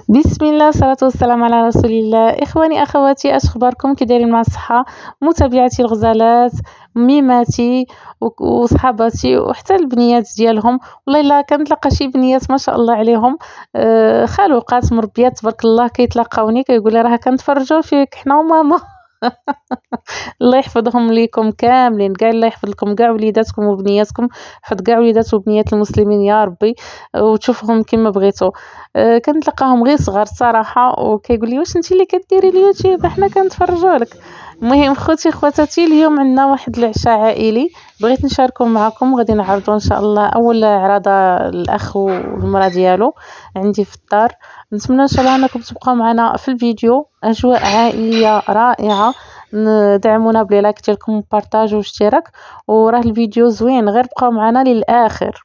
بسم الله، الصلاة والسلام على رسول الله. إخواني أخواتي، اش اخباركم؟ كي دايرين مع الصحة؟ متابعاتي الغزالات، ميماتي وصحاباتي وحتى البنيات ديالهم. والله الا كنتلاقى شي بنيات ما شاء الله عليهم، خلوقات مربيات تبارك الله، كيتلاقاوني كيقول لي راه كنتفرجوا فيك حنا وماما. الله يحفظهم ليكم كاملين كاع، الله يحفظ لكم كاع وليداتكم وبنياتكم، يحفظ كاع وليدات وبنيات المسلمين يا ربي، وتشوفهم كما بغيتو. كنتلقاهم غير صغار الصراحه، وكيقول لي واش انت اللي كديري اليوتيوب؟ حنا كنتفرجوا لك. المهم خوتي خواتاتي، اليوم عندنا واحد العشاء عائلي بغيت نشاركه معكم. غادي نعرضوا ان شاء الله اول عراضه الاخ والمراه ديالو عندي في الدار. نتمنى ان شاء الله انكم تبقاو معنا في الفيديو. اجواء عائليه رائعه، دعمونا بلي لايك ديالكم وبارطاج واشتراك، وراه الفيديو زوين، غير بقاو معنا للاخر.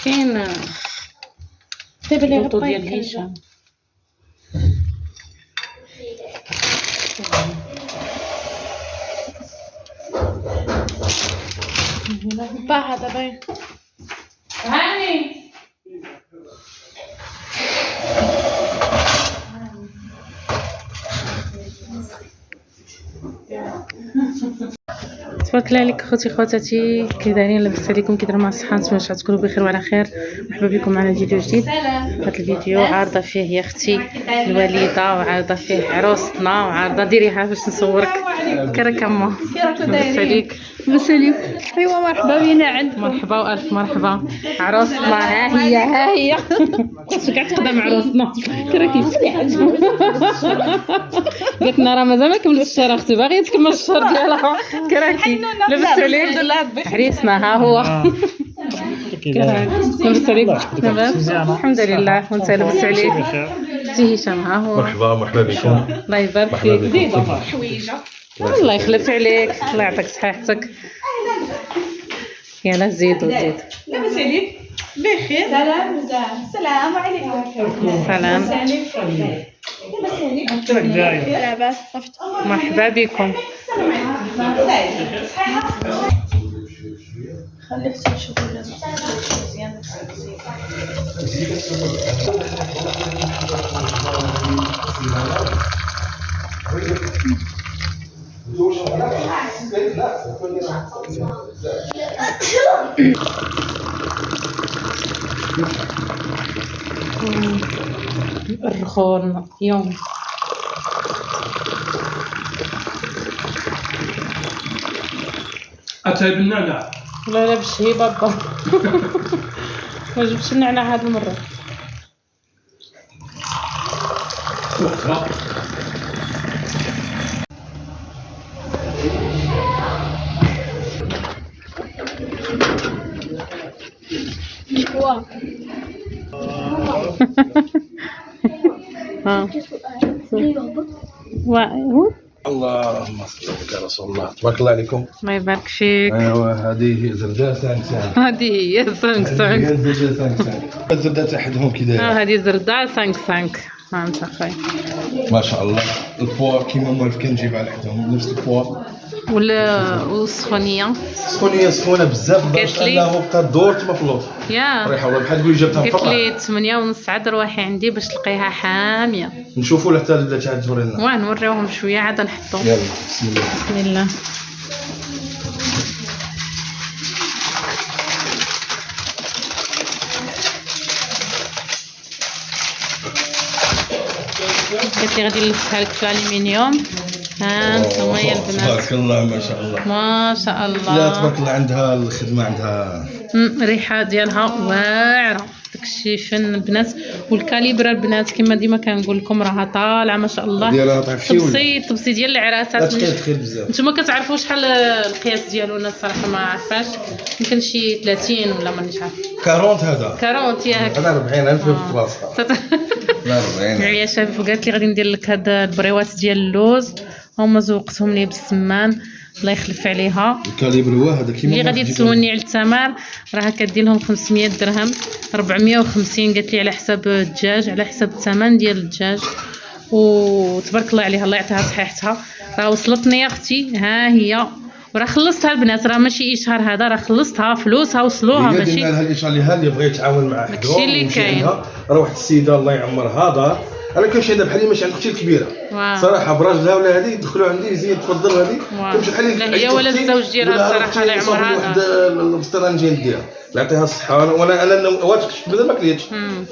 كاين البطو ديال هشام. هذا باين هاني تبارك الله عليك خوتي خواتاتي، كي دايرين؟ لاباس عليكم؟ كي دايرين مع الصحه؟ نتمنى تكونوا بخير وعلى خير. مرحبا بكم معنا فيديو جديد. هذا الفيديو عارضه فيه يا اختي الوالده، وعارضه فيه عروستنا، وعارضه ديريها باش نصورك. كراك اما لاباس عليك؟ لاباس عليك؟ ايوا مرحبا بينا عندكم. مرحبا والف مرحبا. عروستنا ها هي خاصك كاع تقدم عروستنا. كراكي قالت لنا راه مازال ما كملتش الشهر اختي، باغيه تكمل الشهر ديالها. كراكي لاباس عليك؟ عريسنا ها هو. لاباس عليك؟ لاباس الحمد لله. وانت لاباس عليك؟ سي هشام ها هو. مرحبا بكم. الله يبارك فيك. الله يخلف عليك، الله يعطيك صحيحتك. يلا زيدوا زيد. لاباس عليك؟ بخير. سلام السلام عليكم. سلام. لاباس مرحبا بكم. خليك تشوفي مزيان. الرخون يوم أتاي بالنعناع. لا بالشهي بابا. ما جبتش النعناع هذه المره. ها اللهم صل على رسول الله. تبارك الله عليكم. الله يبارك فيك. ايوا هذه زردة سانكسان. هذه هي 5 الزردة تاع حدهم كي دايره. هذه زردة 5 ها انت خويا ما شاء الله. البوا كيما موالف كنجيب على حدهم نفس البوا. والصفونيه سخونه بزاف باش انه بقى الدور تما في اللوط. يا ريحه والله بحال تقولي جابتها قلت مفرقه. لي 8:30 عاد روحي عندي باش تلقيها حاميه. نشوفوا حتى تعاد توري لنا. ونوريوهم شويه عاد نحطو. يلا بسم الله. بسم الله. قلت لي غادي نلفها لك في الالومنيوم. ها انتم يا البنات تبارك الله ما شاء الله. ما شاء الله. لا تبارك الله عندها الخدمه عندها الريحه ديالها واعره. داكشي فن البنات. والكاليبر البنات كما ديما كنقول لكم راها طالعه ما شاء الله. ديالها طايح شي ولا تبسي ديال العراسات. تخيل بزاف. نتوما كتعرفوا شحال القياس ديالو؟ انا الصراحه ما عارفاش، يمكن شي 30 ولا مانيش عارفه. 40 هذا 40 ياك. انا 40,000 في بلاصتها. لا 40. يا شاف قالت لي غادي ندير لك هاد البريوات ديال اللوز، هما زوقتهم لي بالسمان. الله يخلف عليها. الكاليبر هو هذا كيما اللي غادي تسولني على الثمن راه كدير لهم 500 درهم 450. قالت لي على حساب الدجاج، على حساب الثمن ديال الدجاج. وتبارك الله عليها، الله يعطيها صحيحتها. راه وصلتني يا اختي، ها هي وراه خلصتها البنات، راه ماشي اشهار هذا، راه خلصتها فلوسها وصلوها هي ماشي درنا لها الاشهار اللي بغى يتعاون مع حدهم. داكشي اللي كاين. راه واحد السيده الله يعمرها دار، انا كنمشي عندها بحال ماشي عند اختي الكبيره صراحه براجلها ولا هذه يدخلوا عندي زين تفضل هذه كنمشي بحال لا هي ولا الزوج ديالها الصراحه الله يعمرها واحد البسطران نجي نديها الله يعطيها الصحه. وانا واش كنت مازال ما كليتش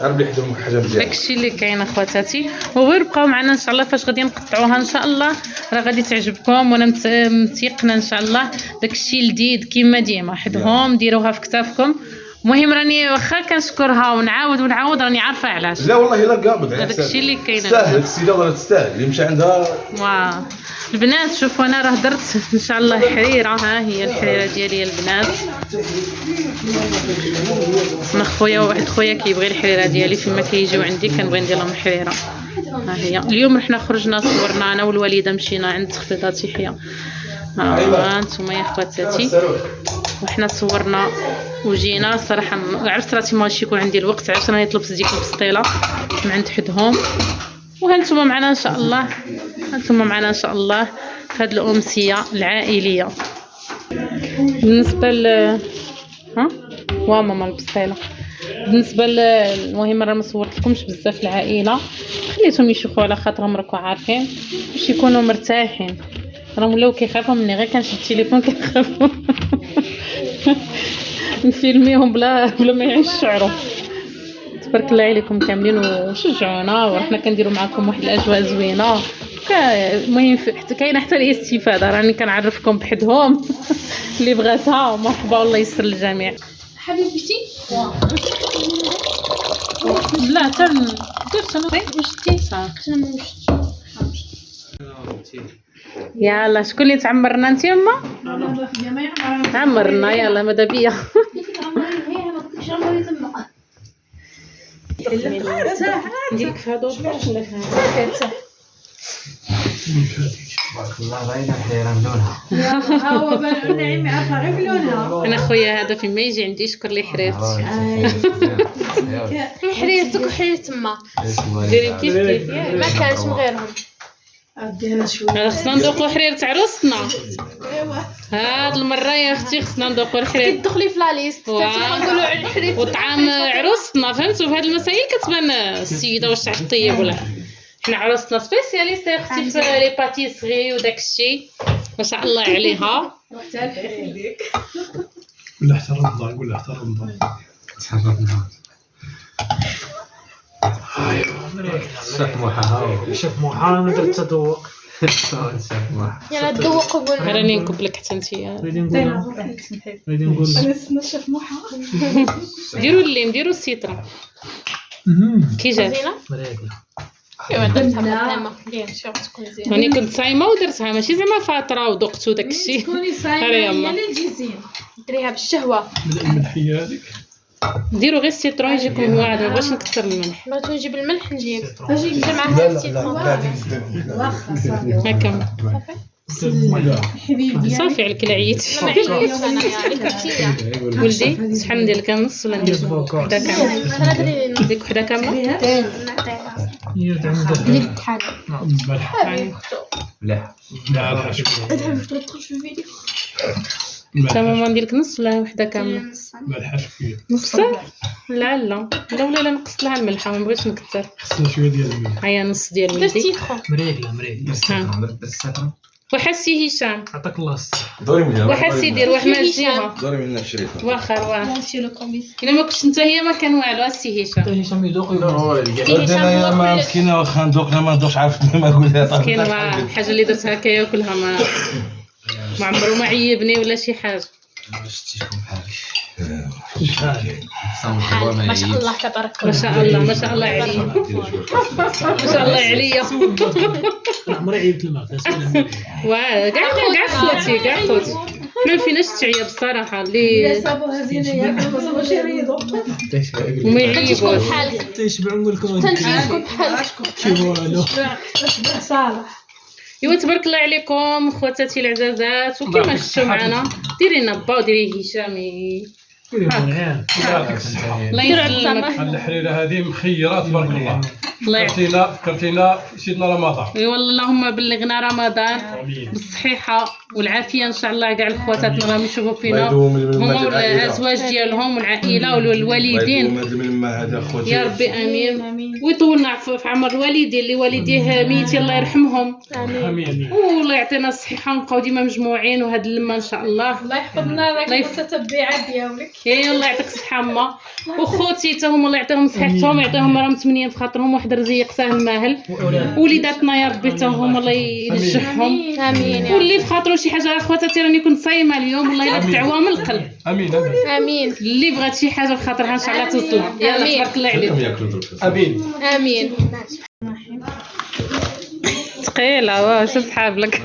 عارف بلي حدهم حاجه مزيانه. داكشي اللي كاين اخواتاتي، وغير بقاو معنا ان شاء الله فاش غادي نقطعوها ان شاء الله راه غادي تعجبكم، وانا متيقنه ان شاء الله داكشي لذيذ كيما ديما حدهم ديروها في كتافكم. المهم راني واخا كنشكرها ونعاود راني عارفه علاش. لا والله لا قابض داكشي اللي كاين تستاهل السيده راه تستاهل اللي مشى عندها. واه البنات شوفوا انا راه درت ان شاء الله حريره، ها هي الحريره ديالي البنات. انا خويا واحد خويا كيبغي الحريره ديالي فيما كيجيو عندي كنبغي ندير لهم الحريره. ها هي اليوم رحنا خرجنا صورنا انا والوالده مشينا عند تخفيضات يحيى. ها انتم يا خواتاتي وحنا تصورنا وجينا صراحه عرفت راسي ماشي يكون عندي الوقت عرفت راني طلبت ديك البسطيله من عند حدهم. وهانتوما معنا ان شاء الله، هانتوما معنا ان شاء الله في هذه الامسيه العائليه. بالنسبه ها ماما البسطيله بالنسبه المهم راه ما صورتلكمش بزاف العائله، خليتهم يشوفوا على خاطرهم راكم عارفين باش يكونوا مرتاحين. راهم ولاو كيخافوا مني غير كنشد التليفون كيخافوا نفيلميهم بلا ما يشعروا. تبارك الله عليكم كاملين وشجعونا ورحنا كنديروا معكم واحد الاجواء زوينه. المهم حتى كاينه حتى الاستفاده راني كنعرفكم بحدهم اللي بغاتها مرحبا والله يسر للجميع. حبيبتي لا درت انا وشتي انا ما وشتش. يلا شكون اللي تعمرنا انت يما؟ عمرنا يلا ماذا بيا نديرك في هادو ولا في هادو تبارك الله باينه الحريره ملونها. ها هو بان نعيمي عارفه غير في لونها. انا خويا هذا فيما يجي عندي يشكر لي حريرتي. حريرتك وحرير تما ديري كيف كيف ما كانش من غيرهم. ادينا شويه هذا خصنا ندوقو حريرة عروستنا. ايوا هاد المره يا اختي خصنا ندوقو الحرير كتدخلي في لا ليست كنقولوا الحرير وطعام عروستنا فهمتوا. في هاد المسائل كتبان السيده واش طيب ولا حنا عروستنا سبيسياليست يا اختي في لي باتيسري وداك الشيء ما شاء الله عليها. حتى الحرير ولا حتى رمضان ولا حتى رمضان شاف موحة شوف موحة انا درت تذوق شاف موحة يلا تذوق وقول راني نكب لك حتى نتيا. غادي نقول انا نشوف موحه ديروا الليم ديروا السيترون كي جات زينه مريقلة ايوا درتها مقدامه مزيان شوف تكون زينه. راني كنت صايمه ودرتها ماشي زعما فاطره وذقت وداك الشيء. تكوني صايمه هاري هي يما. اللي تجي زينه. ديريها بالشهوه الملحيه هذيك ديروا غير السيترون يجيكم واعد ما بغيتش نكثر الملح. بغيتو نجيب الملح نجيب اجي ندير معها السيترون. واخا صافي هكا حبيبي صافي عليك لا عييتي ما عييتش انايا عليك كثير. ولدي شحال ندير لك نص ولا ندير وحده كامله؟ انا دري نديك وحده كامله. نعطيها يدعم بحال مليحة لا الحشو تحب تدخل في الفيديو تا ماما ندير لك نص ولا وحده كامله؟ مع الحشو نص لا لا نقص لها الملحه ما بغيتش نكثر. خصنا شويه ديال الملح. هيا نص ديال درت ولدي سيترون مريقلة درت الساتر وحسي هشام عطاك الله الصحة دوري من هنا وحسي دير واحد ما الجهه دوري من هنا الشريفه واخر واه نمشي لو كومبيس الا ما كنتش انت هي ما كان والو السي هشام. حتى هشام يذوق انا يا ما مسكينه واخا ندوق ما ندوقش عارف ما نقولها مسكين الحاجه اللي درتها هكا ياكلها ما عمرو ما عيبني ولا شي حاجه. شتيكم بحالي ما شاء الله تبارك ما شاء الله ما شاء الله عليا ما شاء الله عليا. عمري عيبت الماء واه كاع خوتي حنا ما فيناش تعيا بصراحه اللي صابوها زينه ياكلوا صابو شي ريضو وما يعيبوش. بحالك تيشبع نقول لكم تنجيكم بحالك شي والو صالح ايوا تبارك الله عليكم خواتاتي العزازات وكما شفتوا معنا ديري لنا با وديري هشام الله يسلمك. الحريره هذه مخيره تبارك الله. الله يعطيك. فكرتينا سيدنا رمضان. اي والله اللهم بلغنا رمضان بالصحيحه والعافيه ان شاء الله. كاع الخواتاتنا راهم يشوفوا فينا هما والازواج ديالهم والعائله والوالدين يا ربي امين. ويطولنا في عمر الوالدين اللي والديه ميتين الله يرحمهم امين. والله يعطينا الصحه ونبقاو ديما مجموعين وهاد اللمه ان شاء الله. الله يحفظ لنا راك المتتبعات ديالك. اي الله يعطيك الصحه اما وخوتي حتى هما الله يعطيهم صحتهم يعطيهم راهم متمنين في خاطرهم واحد رزيق ساهل ماهل. وليداتنا يا ربي حتى هما الله ينجحهم امين. واللي في خاطرو شي حاجه خواتاتي راني كنت صايمه اليوم والله الا دعوه من القلب. امين. امين. اللي بغات شي حاجه في خاطرها ان شاء الله توصلها. يلا تبارك الله عليكم. امين. امين. ثقيله واش صحاب لك.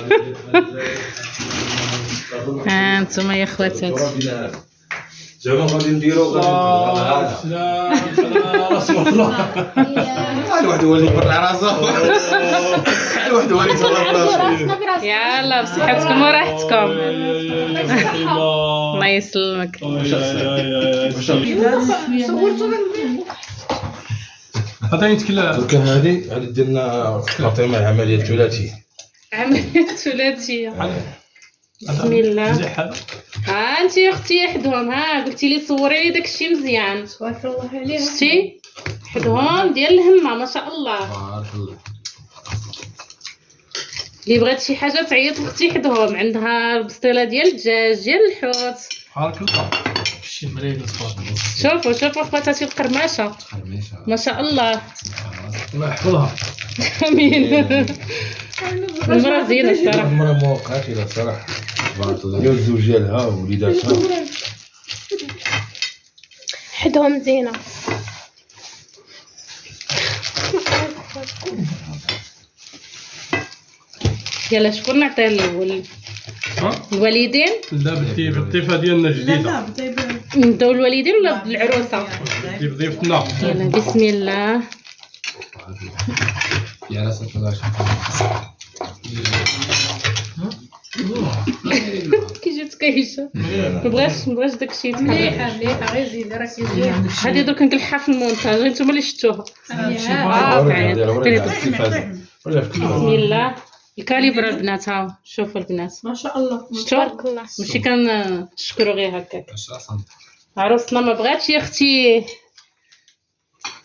ها انتما يا خواتاتي زعما غادي نديرو سلام رسول الله. الواحد هو اللي يبرع راسه. الواحد هو اللي يتوضا. يلا بصحتكم وراحتكم. الله يسلمك. هذا يتكلم. كان هذه ديالنا فاطمه العمليه الثلاثيه. عمليه ثلاثيه. بسم الله. ها انت يا اختي حدهم. ها قلتي لي صوري لي داك الشيء مزيان. تبارك الله عليها. شتي حدهم ديال الهمه ما شاء الله. اللي بغات شي حاجه تعيط لاختي حدهم عندها البسطيله ديال الدجاج ديال الحوت. بارك الله. شي مريض شوفوا خواتاتي القرماشه ما شاء الله. الله يحفظها. امين. المراه زينه الصراحه. المراه موقعات الى الصراحه تبارك الله. الزوج ديالها ووليداتها حدهم زينه. يلا شكون نعطيه الاول؟ الوالدين؟ لا بالضيفه ديالنا جديده. نبداو الوالدين ولا بالعروسه؟ ضيفتنا. يلا بسم الله. يا راسك الله كي جات كايشه مبغاش داكشي يتحرك. مليحه غير زيد راك زين. هادي درك نكلحها في المونتاج نتوما اللي شفتوها. بسم الله. الكاليبر البنات هاو شوفوا البنات ما شاء الله. تبارك الله. ماشي كنشكروا غير هكاك. عروسنا ما بغاتش يا اختي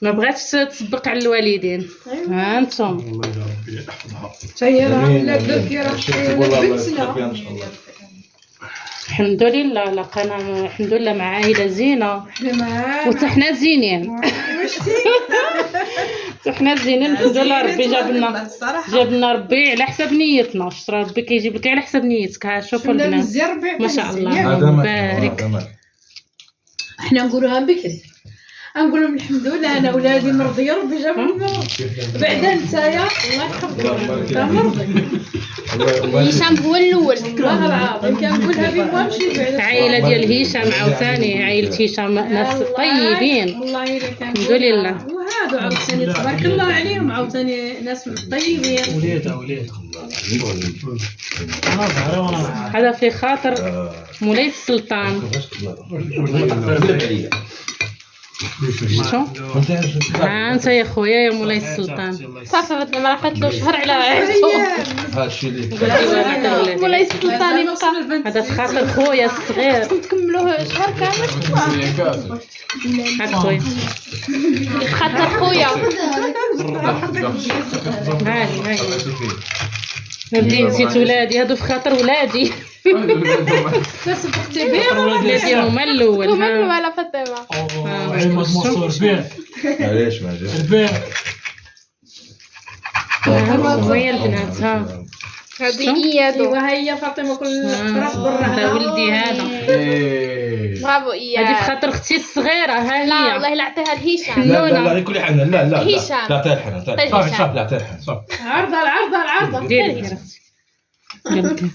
ما بغاتش تسبق على الوالدين. ها انتم الله يا ربي يحفظها. سيارة ولا دركي راه بنتنا. الحمد لله لقينا الحمد لله مع عائله زينه حنا معانا. وحتى حنا زينين. حنا زينين الحمد لله. ربي جاب لنا ربي على حساب نيتنا. شرا ربي كيجيب لك على حساب نيتك. ها شوفوا البنات ما شاء الله اللهم بارك. حنا نقولوها بكري نقول لهم الحمد لله انا ولادي مرضيه ربي جاب لهم بعدا نتايا الله يحفظك انت مرضي. هشام هو الاول. والله العظيم كنقولها بما مشي بعدا. العائله ديال هشام عاوتاني عائله هشام ناس طيبين والله الا كان الحمد لله. وهادو عاوتاني تبارك الله عليهم عاوتاني ناس طيبين. وليدها انا ظهري وانا هذا في خاطر مولاي السلطان. شتو ها انت يا خويا يا مولاي السلطان. صافي ما راحتلو شهر على عيشتو. هادشي اللي مولاي السلطان يبقى. هذا في خاطر خويا الصغير. تكملوه شهر كامل. هاد خويا خاطر خويا. هاي ولدي نسيت ولادي هادو في خاطر ولادي. كسبتي بيه ولادي هما الاول. كملوا على فاطمه. عيمة مصور ربيع علاش ما جاش ربيع. هي البنات ها هذه ايادو. ايوا هي فاطمه كل راس برا. هذا ولدي هذا. برافو هذه اياد. في خاطر اختي الصغيره ها لا هي. والله لا عطيها لهشام. لا غير كل حنا لا هشام. لا عطيها الحنان صافي صافي لا عطيها الحنان صافي. العرضه ديري يا اختي.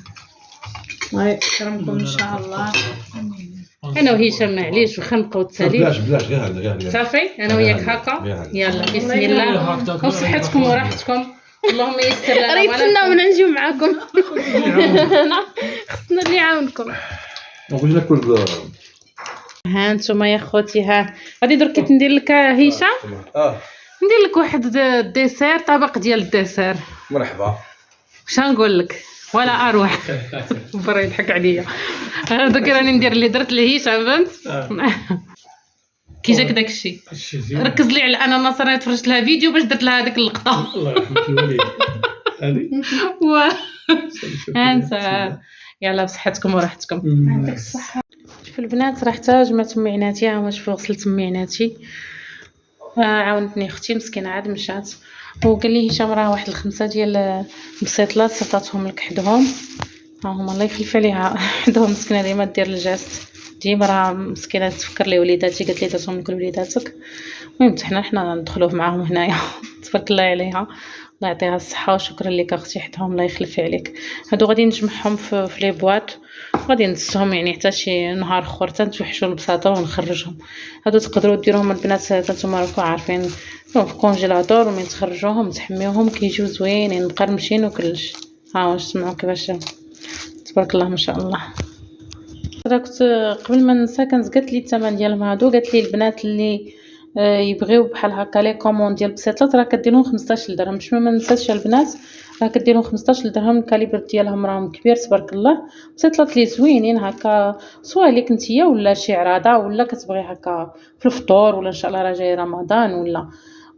الله يكرمكم ان شاء الله. انا وهشام معليش واخا نبقاو التالي. بلاش غير هذا صافي انا وياك هكا. يلا بسم الله وصحتكم وراحتكم. اللهم يسر لنا. راه يتسناو من نجيو معاكم. خصنا اللي يعاونكم. نقول لك كل ها نتوما يا خوتي، ها غادي درك ندير لك هشام، ندير لك واحد الديسير، طبق ديال الديسير. مرحبا. واش غنقول لك ولا اروح برا يضحك عليا. دوك راني ندير اللي درت لهشام، فهمت؟ كي جاك داكشي ركز لي على الاناناس، راني تفرجت لها فيديو باش درت لها هذيك اللقطه. الله يرحمك الوالد. هذه انت يلا بصحتكم وراحتكم. يعطيك الصحه. شوفوا البنات، راه حتى جمعت ميعناتي، ها هما شوفوا غسلت ميعناتي. عاونتني اختي مسكينه عاد مشات، وقال لي هشام راه واحد 5 ديال البسيطلات صيفطاتهم لك حدهم. ها هما الله يخلف عليها حدهم مسكينه ديما دير الجاست، ديما راه مسكينه تفكر لي وليداتي، قالت لي درتهم لك لوليداتك. المهم حنا ندخلوه معاهم هنايا. تبارك الله عليها، الله يعطيها الصحه وشكرا لك اختي حدهم، الله يخلف عليك. هادو غادي نجمعهم في لي بواط، غادي ندسهم يعني حتى شي نهار اخر تنتوحشوا البساطه ونخرجهم. هادو تقدروا ديروهم البنات نتوما راكم عارفين في كونجيلاتور، ومن تخرجوهم تحميوهم كيجيو زوينين مقرمشين وكلش. ها واش سمعوا كيفاش تبارك الله ما شاء الله. كنت قبل ما ننسى كانت قالت لي الثمن ديالهم هادو، قالت لي البنات اللي يبغيو بحال هكا لي كوموند ديال البسيطلات راه كديرهم 15 درهم. باش ما ننساش البنات، راه كديرهم 15 درهم. الكاليبر ديالهم راهم كبير تبارك الله، بسيطلات لي زوينين هكا، سواء ليك نتيا ولا شي عراضه، ولا كتبغي هكا في الفطور، ولا ان شاء الله راه جاي رمضان،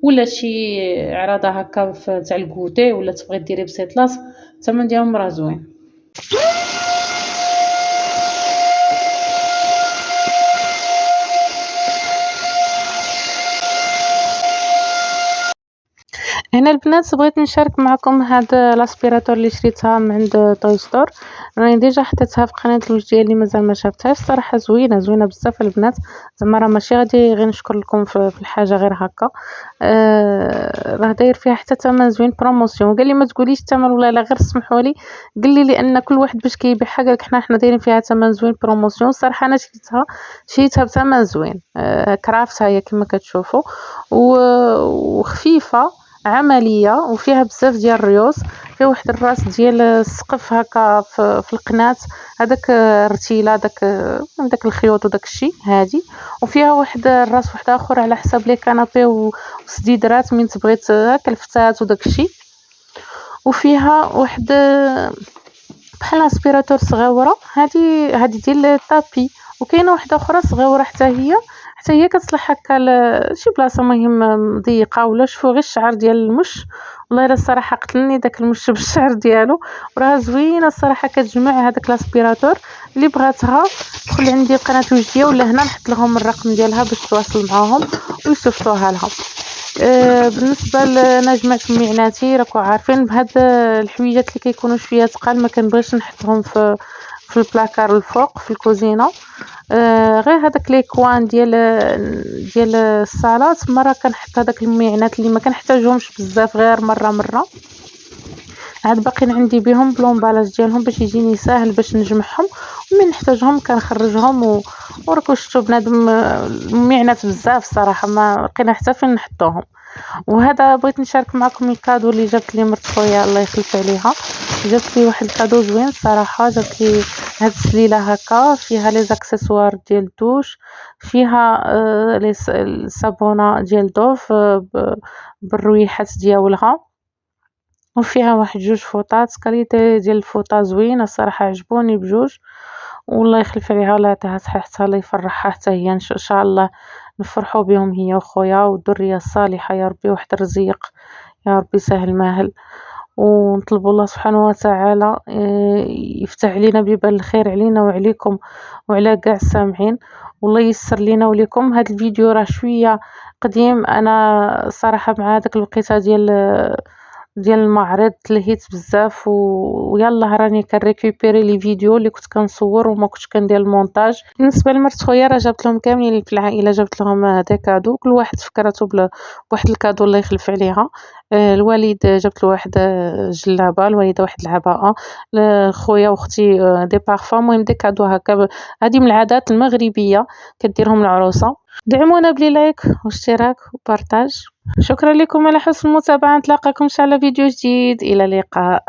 ولا شي عراضه هكا تاع الكوتي، ولا تبغي ديري بسيطلات، الثمن ديالهم راه زوين. هنا البنات بغيت نشارك معكم هاد لاسبيراتور اللي شريتها من عند توي ستور. راني ديجا حطيتها في قناه الوجه ديالي، مازال ما شافتهاش. الصراحه زوينه بزاف البنات، زعما راه ماشي غادي غير نشكر لكم في الحاجه غير هكا. راه داير فيها حتى ثمن زوين، بروموسيون. قال لي ما تقوليش الثمن ولا لا، غير سمحوا لي. قال لي لان كل واحد باش كيبيع حاجه لك حنا دايرين فيها ثمن زوين بروموسيون. الصراحه انا شريتها بثمن زوين. كرافتها هي كما كتشوفوا، وخفيفه عمليه، وفيها بزاف ديال الريوس. فيها واحد الراس ديال السقف هكا في القناه، هذاك الرتيله، داك الخيوط وداك الشيء هادي. وفيها واحد الراس واحد اخر على حساب لي كانابي وسديدرات من تبغيت هكا الفتات وداك الشيء. وفيها واحد بحال اسبيراتور صغيره، هذه ديال الطابي. وكاينه واحده اخرى صغيره حتى هي كتصلح هكا لشي بلاصه مهم ضيقه، ولا شوفوا غير الشعر ديال المش. والله الا الصراحه قتلني داك المش بالشعر ديالو، وراها زوينه الصراحه. كتجمع هذاك لاسبيراتور. اللي بغاتها دخل عندي قناه وجديه، ولا هنا نحط لهم الرقم ديالها باش تواصل معاهم ويصيفطوها لها. بالنسبه انا جمعت ميعناتي، راكم عارفين بهاد الحويجات اللي كيكونوا شويه ثقال ما كنبغيش نحطهم في البلاكار الفوق في الكوزينه. غير هذاك لي كوان ديال الصالات مره كنحط هذاك الميعنات اللي ما كنحتاجهمش بزاف، غير مره عاد باقيين عندي بهم بلومبالاج ديالهم باش يجيني ساهل باش نجمعهم، ومن نحتاجهم كنخرجهم. وراكم شفتوا بنادم الميعنات بزاف صراحه، ما لقينا حتى فين نحطوهم. وهذا بغيت نشارك معكم الكادو اللي جابت لي مرت خويا الله يخلف عليها. جابت لي واحد الكادو زوين صراحه، جابت لي هاد السليله هكا فيها لي زاكسيسوار ديال الدوش، فيها الصابونه ديال دوف بالرويحات ديالها، وفيها واحد 2 فوطات. كاليتي ديال الفوطه زوينه الصراحه، عجبوني بجوج. والله يخلف عليها، الله يعطيها صحتها، الله يفرحها حتى هي ان شاء الله. نفرحوا بهم هي وخويا والذريه الصالحه يا ربي، واحد الرزيق يا ربي سهل ماهل. ونطلبوا الله سبحانه وتعالى يفتح علينا بيبان الخير علينا وعليكم وعلى كاع السامعين، والله ييسر لينا وليكم. هذا الفيديو راه شويه قديم، انا صراحه مع داك الوقيته ديال المعرض تلهيت بزاف، ويلا راني كنريكوبيري لي فيديو اللي كنت كنصور وما كنتش كندير المونتاج. بالنسبه لمرت خويا راه جابت لهم كاملين في العائله، جابت لهم دي كادو، كل واحد فكرته بواحد الكادو الله يخلف عليها. الوالد جابت له واحد جلابه، الوالده واحد العباءه، خويا واختي دي بارفان. المهم دي كادو هكا، هذه من العادات المغربيه كديرهم العروسه. دعمونا بلي لايك واشتراك وبارطاج. شكرا لكم على حسن المتابعه، نتلاقاكم ان شاء الله فيديو جديد، الى اللقاء.